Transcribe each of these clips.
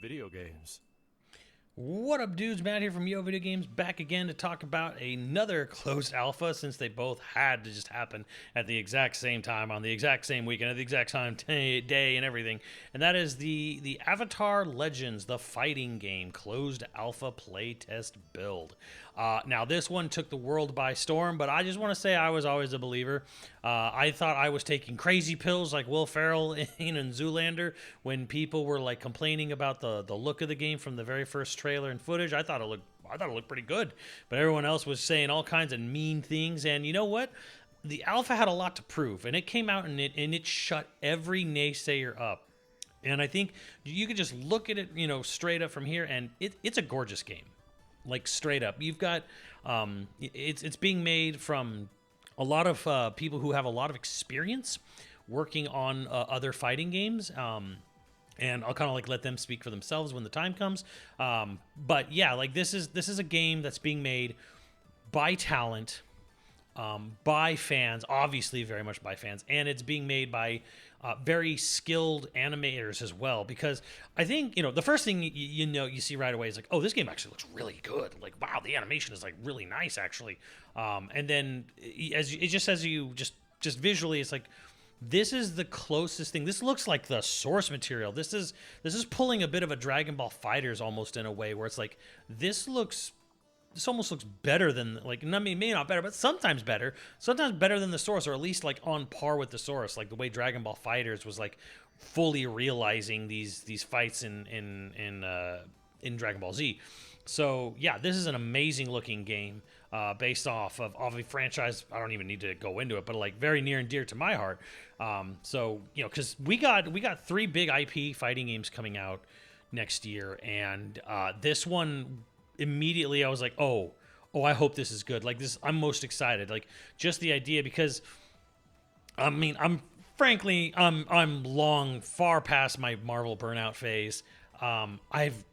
Video games. What up, dudes? Matt here from YoVideogames, back again to talk about another closed alpha, since they both had to just happen at the exact same time, on the exact same weekend, at the exact same day and everything. And that is the Avatar Legends, the fighting game, closed alpha playtest build. Now, this one took the world by storm, but I just want to say I was always a believer. I thought I was taking crazy pills like Will Ferrell in Zoolander when people were like complaining about the look of the game from the very first trailer and footage. I thought it looked pretty good, but everyone else was saying all kinds of mean things. And you know what? The alpha had a lot to prove, and it came out and it shut every naysayer up. And I think you could just look at it, straight up from here, and it's a gorgeous game. Like, straight up. You've got it's being made from a lot of people who have a lot of experience working on other fighting games. And I'll kind of like let them speak for themselves when the time comes. But yeah, like this is a game that's being made by talent, by fans, obviously very much by fans, and it's being made by very skilled animators as well. Because I think the first thing you see right away is like, oh, this game actually looks really good. Like, wow, the animation is like really nice actually. And then as you just visually, it's like, this is the closest thing. This looks like the source material. This is pulling a bit of a Dragon Ball FighterZ almost, in a way where it's like, this almost looks better than, like, I mean, maybe not better, but sometimes better than the source, or at least like on par with the source, like the way Dragon Ball FighterZ was like fully realizing these fights in Dragon Ball Z. So yeah, this is an amazing looking game, based off of a franchise I don't even need to go into it, but like very near and dear to my heart. So because we got 3 big IP fighting games coming out next year, and this one, immediately I was like, oh, I hope this is good. Like, this, I'm most excited. Like, just the idea, because I mean, I'm long far past my Marvel burnout phase. I've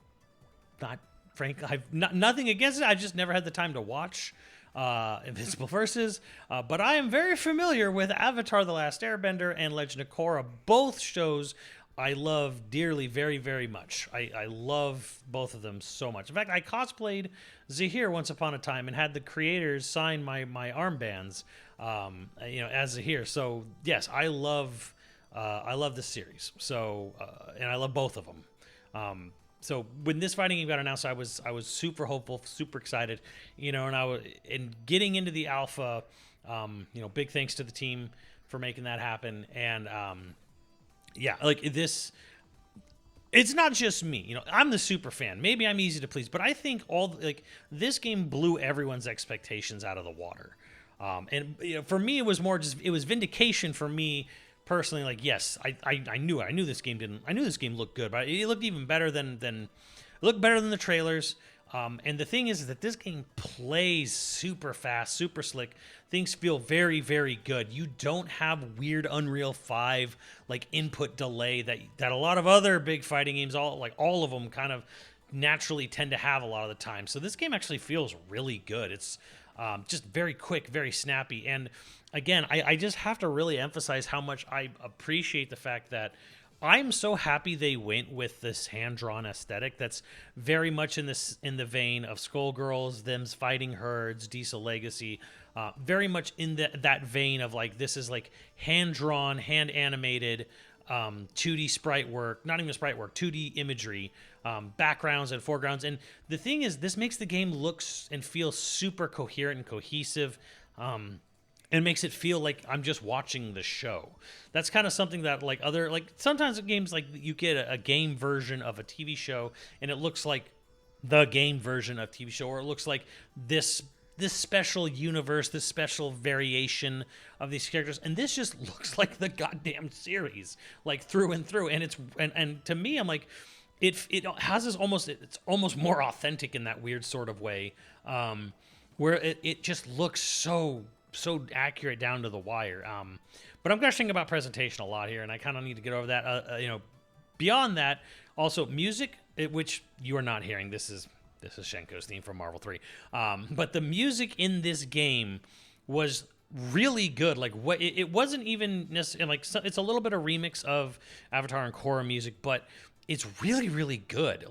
nothing against it. I've just never had the time to watch Invincible Versus, but I am very familiar with Avatar: The Last Airbender and Legend of Korra, both shows I love dearly, very, very much. I love both of them so much. In fact, I cosplayed Zahir once upon a time and had the creators sign my armbands, as Zahir. So yes, I love this series. So and I love both of them. So when this fighting game got announced, I was super hopeful, super excited, and getting into the alpha. Big thanks to the team for making that happen. And yeah, like this, it's not just me. I'm the super fan. Maybe I'm easy to please, but I think this game blew everyone's expectations out of the water. And for me, it was more just, it was vindication for me personally. Like, yes, I knew this game looked good, but it looked even better than the trailers. And the thing is that this game plays super fast, super slick. Things feel very, very good. You don't have weird Unreal 5 like input delay that a lot of other big fighting games, all of them, kind of naturally tend to have a lot of the time. So this game actually feels really good. It's just very quick, very snappy. And again, I just have to really emphasize how much I appreciate the fact that I'm so happy they went with this hand-drawn aesthetic that's very much in the vein of Skullgirls, them's fighting herds, Diesel Legacy, very much in that vein of like, this is like hand-drawn, hand-animated, 2D sprite work, not even sprite work, 2D imagery, backgrounds and foregrounds. And the thing is, this makes the game look and feel super coherent and cohesive. And makes it feel like I'm just watching the show. That's kind of something that sometimes games, like, you get a game version of a TV show and it looks like the game version of TV show, or it looks like this special universe, this special variation of these characters, and this just looks like the goddamn series, like through and through. And and to me, I'm like, it has this it's almost more authentic in that weird sort of way, where it just looks so accurate down to the wire. But I'm gushing about presentation a lot here, and I kind of need to get over that. Beyond that, also music, which you are not hearing. This is Shenko's theme from Marvel 3. But the music in this game was really good. Like, what it wasn't even necessarily like, it's a little bit of remix of Avatar and Korra music, but it's really, really good.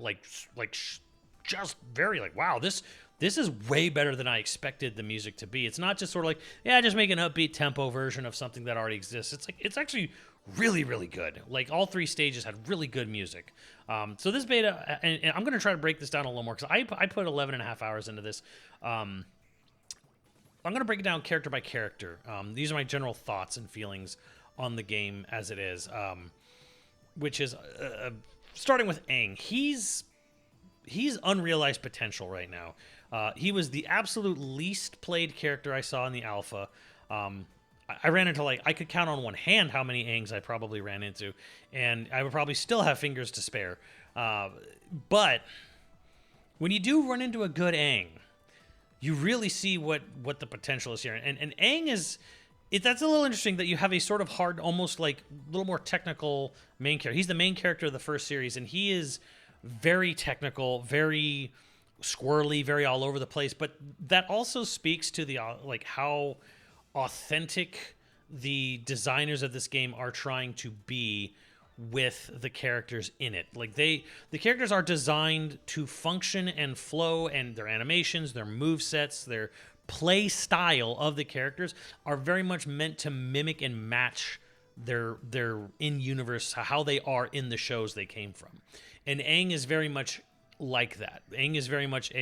Just very like, wow, this is way better than I expected the music to be. It's not just sort of like, yeah, just make an upbeat tempo version of something that already exists. It's like, it's actually really, really good. Like all 3 stages had really good music. So this beta, and I'm going to try to break this down a little more because I put 11 and a half hours into this. I'm going to break it down character by character. These are my general thoughts and feelings on the game as it is, which is starting with Aang. He's unrealized potential right now. He was the absolute least played character I saw in the alpha. I ran into, like, I could count on one hand how many Aangs I probably ran into, and I would probably still have fingers to spare. But when you do run into a good Aang, you really see what the potential is here. And Aang is... that's a little interesting that you have a sort of hard, almost like a little more technical main character. He's the main character of the first series, and he is very technical, very squirrely, very all over the place. But that also speaks to the like how authentic the designers of this game are trying to be with the characters in it. Like the characters are designed to function and flow, and their animations, their move sets, their play style of the characters are very much meant to mimic and match their in-universe, how they are in the shows they came from. And Aang is very much like that. Aang is very much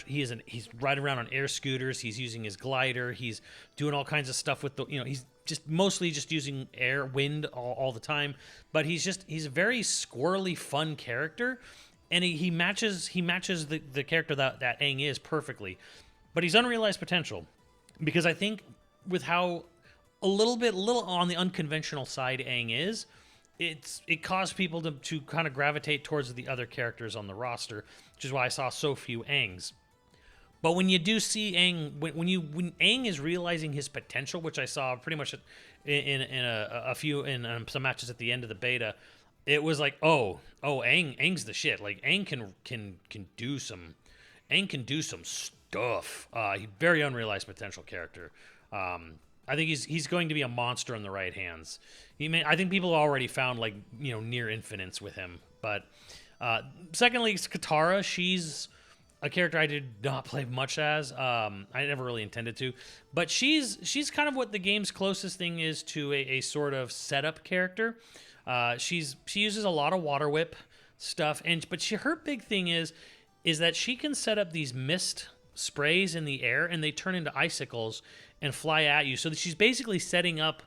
he's riding around on air scooters, he's using his glider, he's doing all kinds of stuff with the, he's just mostly just using wind all the time, but he's a very squirrely, fun character, and he matches the character that Aang is perfectly. But he's unrealized potential, because I think with how a little on the unconventional side Aang is, it caused people to kind of gravitate towards the other characters on the roster, which is why I saw so few Aangs. But when you do see Aang, when Aang is realizing his potential, which I saw pretty much in some matches at the end of the beta, it was like, Aang's the shit. Like Aang can do some stuff. Very unrealized potential character. I think he's going to be a monster in the right hands. I think people already found near infinites with him. But secondly, it's Katara. She's a character I did not play much as. I never really intended to, but she's kind of what the game's closest thing is to a sort of setup character. She uses a lot of water whip stuff, but her big thing is that she can set up these mist sprays in the air, and they turn into icicles and fly at you. So she's basically setting up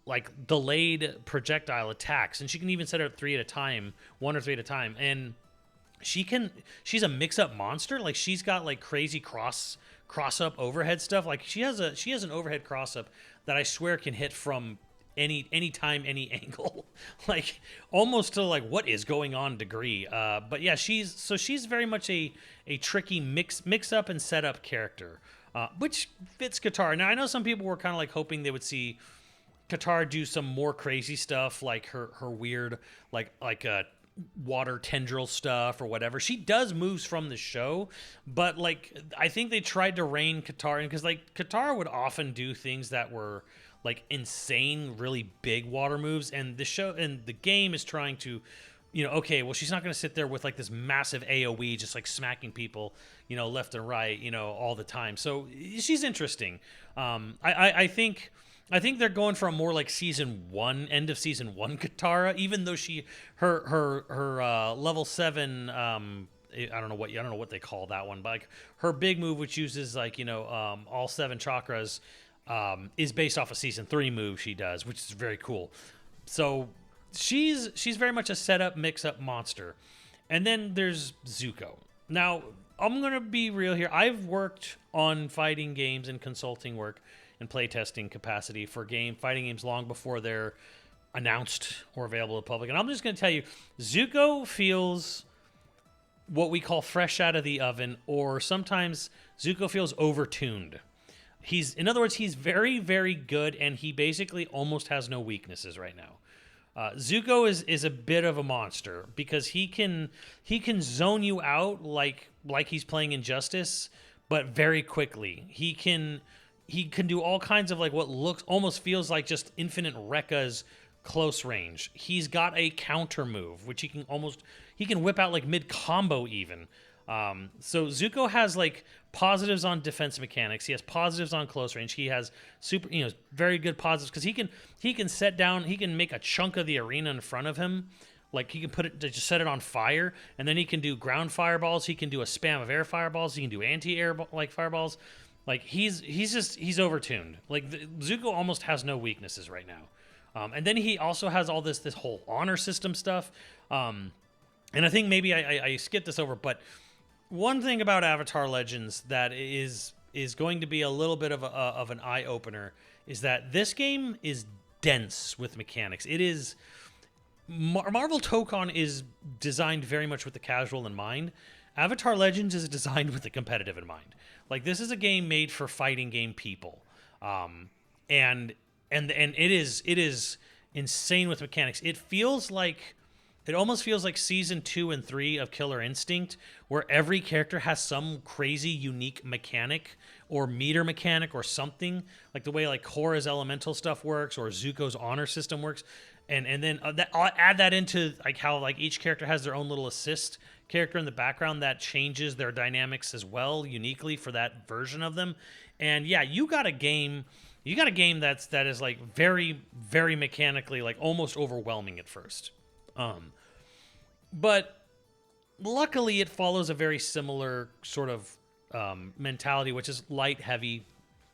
like delayed projectile attacks, and she can even set up 3 at a time, 1 or 3 at a time. And she's a mix-up monster. Like she's got like crazy cross-up overhead stuff. Like she has an overhead cross-up that I swear can hit from any time, any angle, like almost to like what is going on degree. But yeah, she's very much a tricky mix up and set up character, which fits Katara. Now I know some people were kind of like hoping they would see Katara do some more crazy stuff, like her weird like water tendril stuff or whatever. She does moves from the show, but like I think they tried to rein Katara in, because like Katara would often do things that were like insane, really big water moves, and the show and the game is trying to, okay, well, she's not going to sit there with like this massive AoE just like smacking people, left and right, all the time. So she's interesting. I think they're going for a more like end of season 1 Katara, even though her level 7 I don't know what they call that one, but like her big move, which uses like all 7 chakras, is based off a season 3 move she does, which is very cool. So she's very much a setup mix-up monster. And then there's Zuko. Now I'm gonna be real here. I've worked on fighting games and consulting work and playtesting capacity for fighting games long before they're announced or available to the public. And I'm just gonna tell you, Zuko feels what we call fresh out of the oven, or sometimes Zuko feels overtuned. In other words, he's very, very good, and he basically almost has no weaknesses right now. Zuko is a bit of a monster, because he can zone you out like he's playing Injustice, but very quickly. He can do all kinds of like what almost feels like just infinite Rekkas close range. He's got a counter move, which he can whip out like mid combo even. So Zuko has like positives on defense mechanics. He has positives on close range. He has very good positives because he can set down. He can make a chunk of the arena in front of him. Like he can just set it on fire, and then he can do ground fireballs. He can do a spam of air fireballs. He can do anti-air like fireballs. Like he's overtuned. Like Zuko almost has no weaknesses right now. And then he also has all this whole honor system stuff. And I think maybe I skipped this over, but one thing about Avatar Legends that is going to be a little bit of an eye opener is that this game is dense with mechanics. It is. Marvel Tokon is designed very much with the casual in mind. Avatar Legends is designed with the competitive in mind. Like this is a game made for fighting game people, and it is insane with mechanics. It almost feels like season 2 and 3 of Killer Instinct, where every character has some crazy unique mechanic or meter mechanic or something, like the way like Korra's elemental stuff works or Zuko's honor system works. And then add that into like how like each character has their own little assist character in the background that changes their dynamics as well uniquely for that version of them. And yeah, you got a game that is like very, very mechanically like almost overwhelming at first. But luckily it follows a very similar sort of mentality, which is light,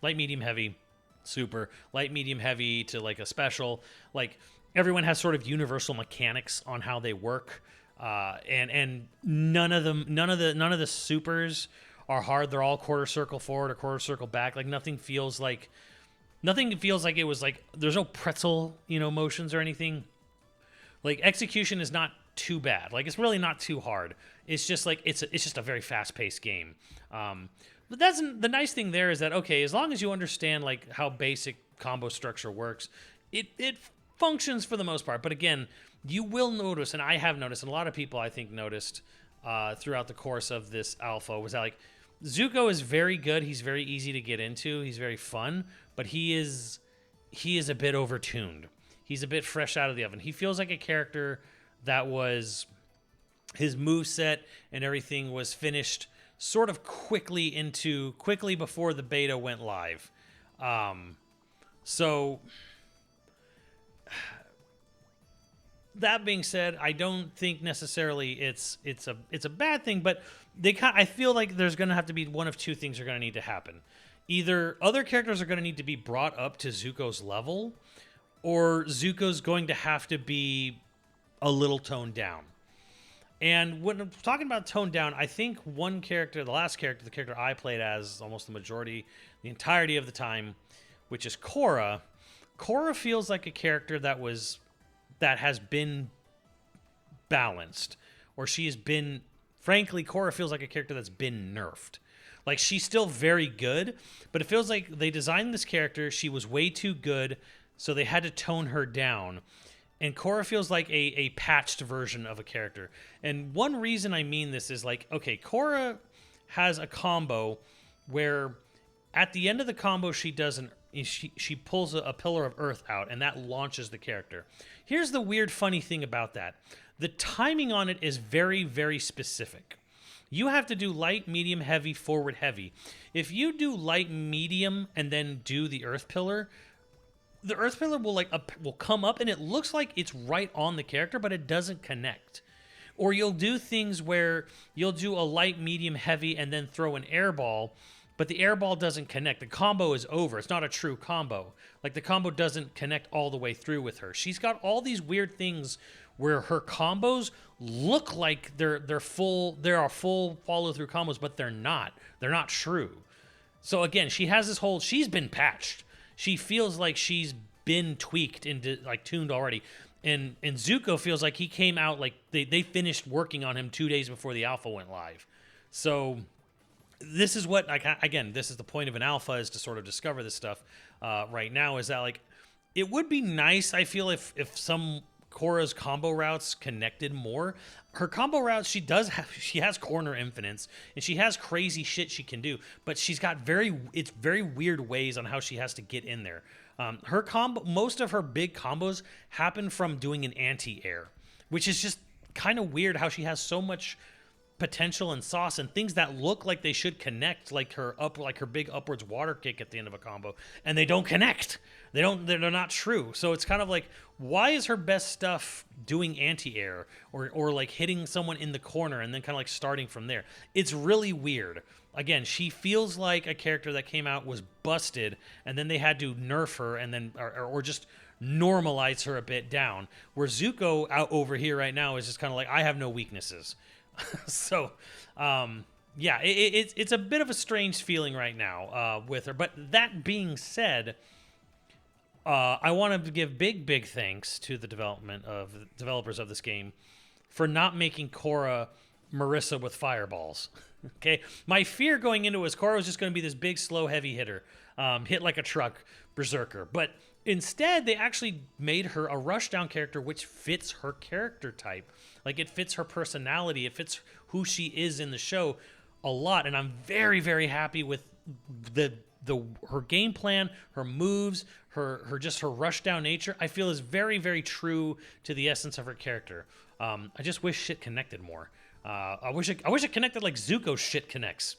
medium, heavy, super, light, medium, heavy to like a special. Like everyone has sort of universal mechanics on how they work, and none of the supers are hard. They're all quarter circle forward or quarter circle back. Like nothing feels like it was like there's no pretzel motions or anything. Like execution is not too bad. Like it's really not too hard. It's just like it's just a very fast paced game. But that's the nice thing there is that okay, as long as you understand like how basic combo structure works, it functions for the most part. But again, you will notice, and I have noticed, and a lot of people I think noticed throughout the course of this alpha, was that like Zuko is very good. He's very easy to get into. He's very fun, but he is a bit overtuned. He's a bit fresh out of the oven. He feels like a character that was his moveset and everything was finished sort of quickly before the beta went live. So that being said, I don't think necessarily it's a bad thing, but I feel like there's going to have to be one of two things are going to need to happen. Either other characters are going to need to be brought up to Zuko's level, or Zuko's going to have to be a little toned down. And when I'm talking about toned down, I think one character, the character I played as almost the entirety of the time, which is Korra. Korra feels like a character that has been balanced, or she has been, frankly, Korra feels like a character that's been nerfed. Like she's still very good, but it feels like they designed this character, she was way too good, so they had to tone her down. And Korra feels like a patched version of a character. And one reason I mean this is like, okay, Korra has a combo where at the end of the combo she pulls a pillar of earth out, and that launches the character. Here's the weird, funny thing about that. The timing on it is very, very specific. You have to do light, medium, heavy, forward, heavy. If you do light, medium, and then do the earth pillar, the earth pillar will come up and it looks like it's right on the character, but it doesn't connect. Or you'll do things where you'll do a light, medium, heavy, and then throw an air ball, but the air ball doesn't connect. The combo is over. It's not a true combo. Like the combo doesn't connect all the way through with her. She's got all these weird things where her combos look like there are full follow through combos, but they're not. They're not true. So again, she's been patched. She feels like she's been tweaked into like tuned already. And Zuko feels like he came out like they finished working on him 2 days before the alpha went live. So this is what, again, this is the point of an alpha, is to sort of discover this stuff right now, is that like it would be nice, I feel, if some Korra's combo routes connected more. Her combo routes, she has corner infinites and she has crazy shit she can do, but she's got very weird ways on how she has to get in there. Her combo, most of her big combos happen from doing an anti-air, which is just kind of weird how she has so much potential and sauce and things that look like they should connect, like her big upwards water kick at the end of a combo, and they don't connect. They're not true. So it's kind of like, why is her best stuff doing anti-air or like hitting someone in the corner and then kind of like starting from there? It's really weird. Again, she feels like a character that came out, was busted, and then they had to nerf her and then or just normalize her a bit down. Where Zuko out over here right now is just kind of like, I have no weaknesses. So, yeah, it's a bit of a strange feeling right now with her. But that being said, I want to give big thanks to the developers of this game for not making Korra Marissa with fireballs. Okay, my fear going into it was Korra was just going to be this big, slow, heavy hitter, hit like a truck, berserker. But instead, they actually made her a rushdown character, which fits her character type. Like, it fits her personality. It fits who she is in the show a lot. And I'm very, very happy with her game plan, her moves, her rushdown nature. I feel is very, very true to the essence of her character. I just wish shit connected more. I wish it connected like Zuko shit connects.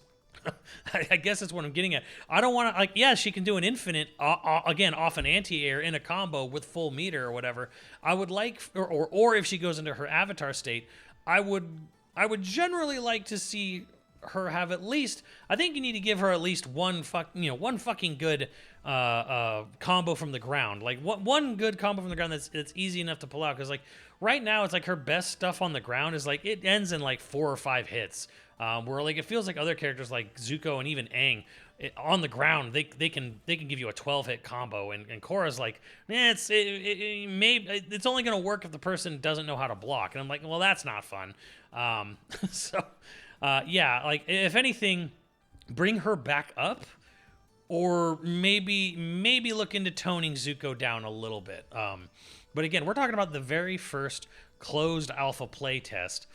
I guess that's what I'm getting at. I don't want to, like, yeah, she can do an infinite, again, off an anti-air in a combo with full meter or whatever. I would like, or if she goes into her avatar state, I would generally like to see her have at least, I think you need to give her at least one fucking good combo from the ground. Like, one good combo from the ground that's easy enough to pull out. Because, like, right now, it's like her best stuff on the ground is, like, it ends in, like, 4 or 5 hits. Where, like, it feels like other characters like Zuko and even Aang on the ground, they can give you a 12-hit combo, and Korra's like, it's only gonna work if the person doesn't know how to block, and I'm like, well, that's not fun. So yeah, like, if anything, bring her back up, or maybe look into toning Zuko down a little bit. But again, we're talking about the very first closed alpha play test.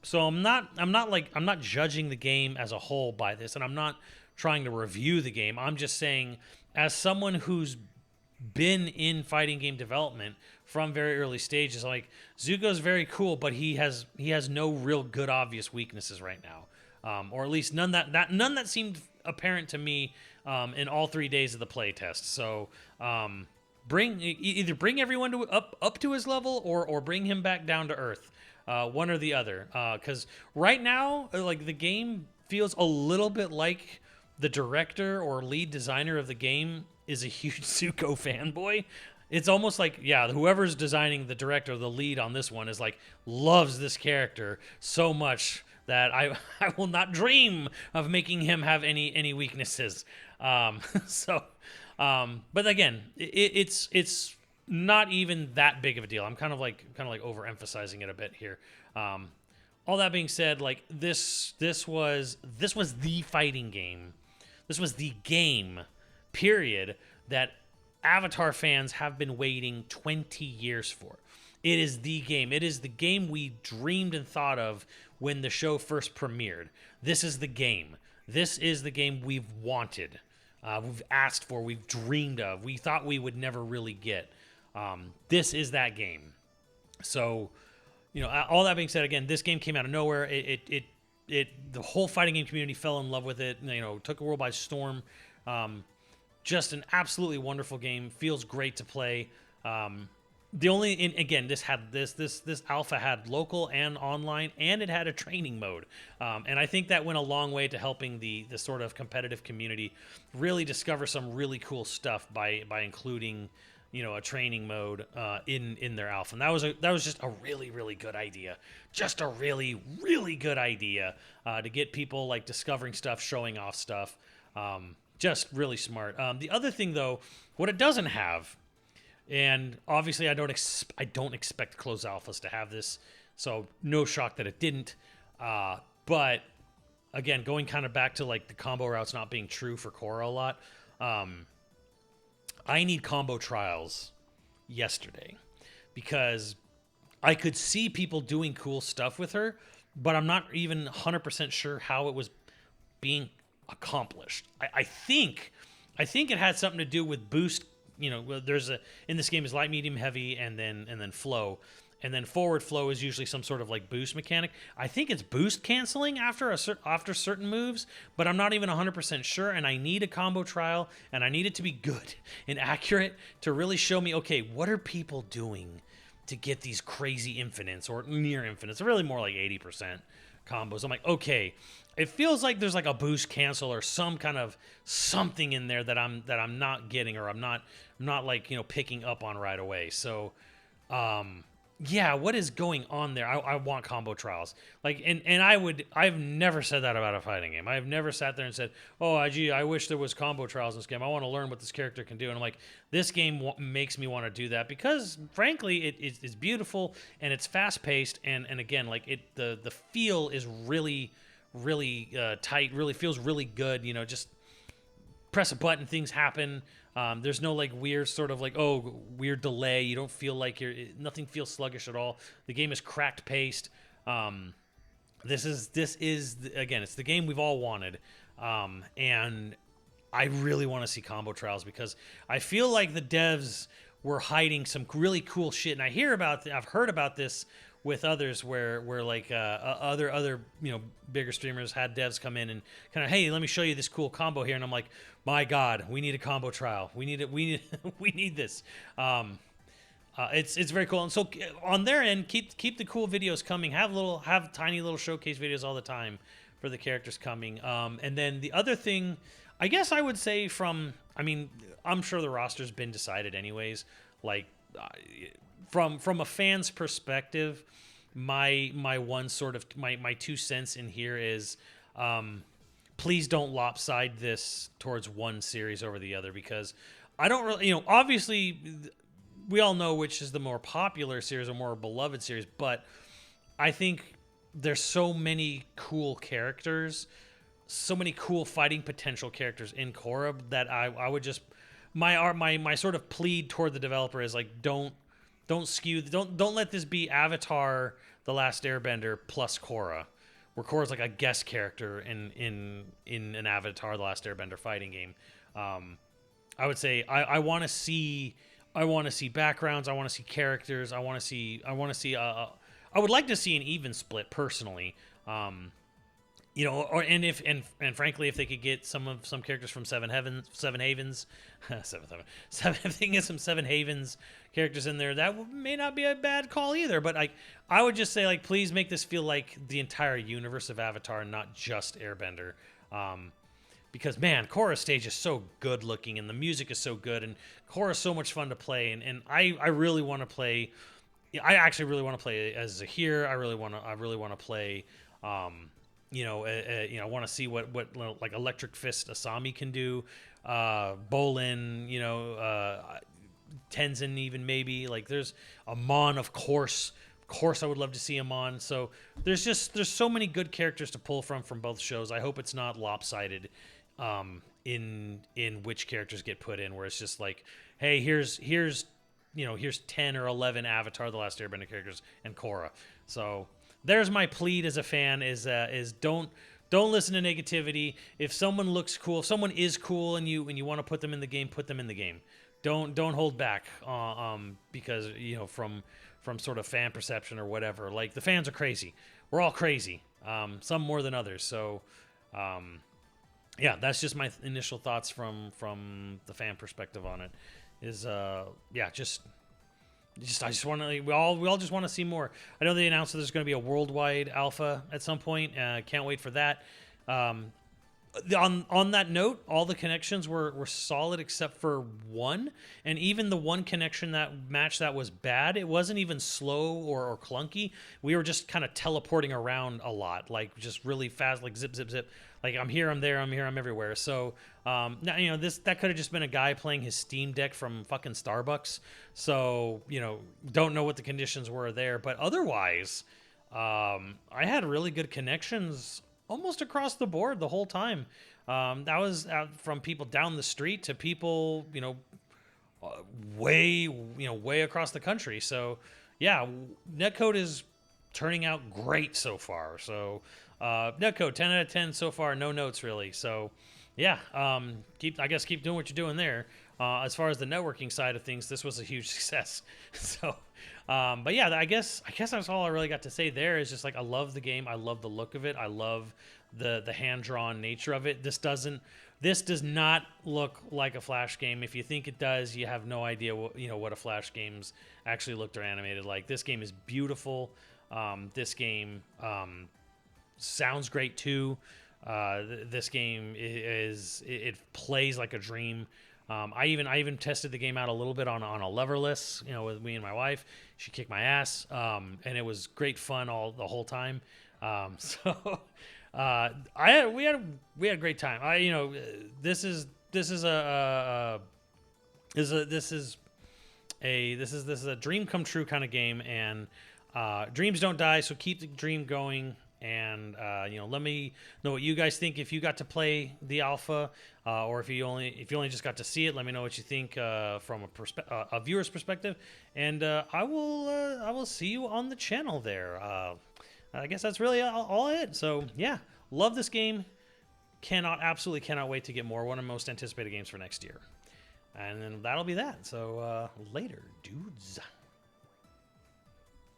So I'm not judging the game as a whole by this, and I'm not trying to review the game. I'm just saying, as someone who's been in fighting game development from very early stages, like, Zuko's very cool, but he has no real good obvious weaknesses right now, or at least none that seemed apparent to me in all 3 days of the play test. So either bring everyone up to his level, or bring him back down to earth. One or the other, because right now, like, the game feels a little bit like the director or lead designer of the game is a huge Zuko fanboy. It's almost like, yeah, whoever's designing the director or the lead on this one is like, loves this character so much that I will not dream of making him have any weaknesses. But again, it's not even that big of a deal. I'm kind of like overemphasizing it a bit here. All that being said, like, this was the fighting game. This was the game, period, that Avatar fans have been waiting 20 years for. It is the game. It is the game we dreamed and thought of when the show first premiered. This is the game. This is the game we've wanted. We've asked for. We've dreamed of. We thought we would never really get. This is that game. So, all that being said, again, this game came out of nowhere. The whole fighting game community fell in love with it. Took the world by storm. Just an absolutely wonderful game. Feels great to play. This alpha had local and online, and it had a training mode. And I think that went a long way to helping the sort of competitive community really discover some really cool stuff by including, a training mode in their alpha. And that was just a really, really good idea. Just a really, really good idea to get people, like, discovering stuff, showing off stuff. Just really smart. The other thing, though, what it doesn't have, and obviously I don't expect closed alphas to have this, so no shock that it didn't. But again, going kind of back to, like, the combo routes not being true for Korra a lot. I need combo trials yesterday, because I could see people doing cool stuff with her, but I'm not even 100% sure how it was being accomplished. I think it had something to do with boost there's a in this game is light, medium, heavy, and then flow. And then forward flow is usually some sort of like boost mechanic. I think it's boost canceling after after certain moves, but I'm not even 100% sure. And I need a combo trial, and I need it to be good and accurate to really show me, okay, what are people doing to get these crazy infinites or near infinites? Really more like 80% combos. I'm like, okay, it feels like there's like a boost cancel or some kind of something in there that I'm not getting, or I'm not like picking up on right away. So. Yeah, what is going on there? I want combo trials. Like, and I've never said that about a fighting game. I've never sat there and said, oh, gee, I wish there was combo trials in this game. I want to learn what this character can do. And I'm like, this game makes me want to do that because, frankly, it's beautiful and it's fast paced. And again, like the feel is really, really tight. Really feels really good. Just press a button, things happen. There's no like weird sort of like, weird delay. You don't feel like nothing feels sluggish at all. The game is cracked paced. This is again, it's the game we've all wanted. And I really want to see combo trials because I feel like the devs were hiding some really cool shit. And I've heard about this with others where like other bigger streamers had devs come in and kind of, hey, let me show you this cool combo here, and I'm like, my God, we need a combo trial. We need it. We need this. It's very cool. And so on their end, keep the cool videos coming. Have tiny little showcase videos all the time for the characters coming. And then the other thing, I guess I would say I'm sure the roster's been decided anyways. Like from a fan's perspective, my one sort of my 2 cents in here is please don't lopside this towards one series over the other, because I don't really, obviously we all know which is the more popular series or more beloved series, but I think there's so many cool characters, so many cool fighting potential characters in Korra that I would just my sort of plead toward the developer is like, don't let this be Avatar: The Last Airbender plus Korra, where Korra's like a guest character in an Avatar: The Last Airbender fighting game. I would say I want to see backgrounds. I want to see characters. I would like to see an even split personally. Frankly, if they could get some characters from Seven Havens, if they can get some Seven Havens characters in there, that may not be a bad call either. But I would just say, like, please make this feel like the entire universe of Avatar, not just Airbender. Because man, Korra's stage is so good looking, and the music is so good, and Korra's so much fun to play, and I really want to play. I actually really want to play as Zahir. I really want to play. I want to see what like Electric Fist Asami can do, Bolin, Tenzin even maybe. Like there's Amon, of course. I would love to see Amon. So there's so many good characters to pull from both shows. I hope it's not lopsided in which characters get put in, where it's just like, hey, here's 10 or 11 Avatar: The Last Airbender characters and Korra. So there's my plead as a fan is don't listen to negativity. If someone looks cool, if someone is cool and you want to put them in the game, put them in the game. Don't hold back because from sort of fan perception or whatever. Like, the fans are crazy. We're all crazy. Some more than others. So that's just my initial thoughts from the fan perspective on it. I just want to. We all just want to see more. I know they announced that there's going to be a worldwide alpha at some point. Can't wait for that. On that note, all the connections were solid except for one, and even the one connection that was bad, it wasn't even slow or clunky. We were just kind of teleporting around a lot, like just really fast, like zip zip zip. Like, I'm here, I'm there, I'm here, I'm everywhere. So that could have just been a guy playing his Steam Deck from fucking Starbucks. So don't know what the conditions were there, but otherwise, I had really good connections almost across the board the whole time. That was from people down the street to people, way across the country. So yeah, Netcode is turning out great so far. So Netcode 10 out of 10 so far. No notes really. So yeah, keep doing what you're doing there. as far as the networking side of things, this was a huge success. So, but yeah, I guess that's all I really got to say there. Is just like I love the game. I love the look of it. I love the hand drawn nature of it. This does not look like a Flash game. If you think it does, you have no idea what a Flash game's actually looked or animated like. This game is beautiful. This game sounds great too. This game it plays like a dream. I even tested the game out a little bit on a leverless, with me and my wife. She kicked my ass, and it was great fun the whole time. So we had a great time. This is a dream come true kind of game, and dreams don't die, so keep the dream going. And let me know what you guys think if you got to play the alpha, or if you only just got to see it. Let me know what you think from a viewer's perspective, and I will see you on the channel there. I guess that's really all it. So yeah, love this game. Absolutely cannot wait to get more. One of the most anticipated games for next year, and then that'll be that. So later, dudes.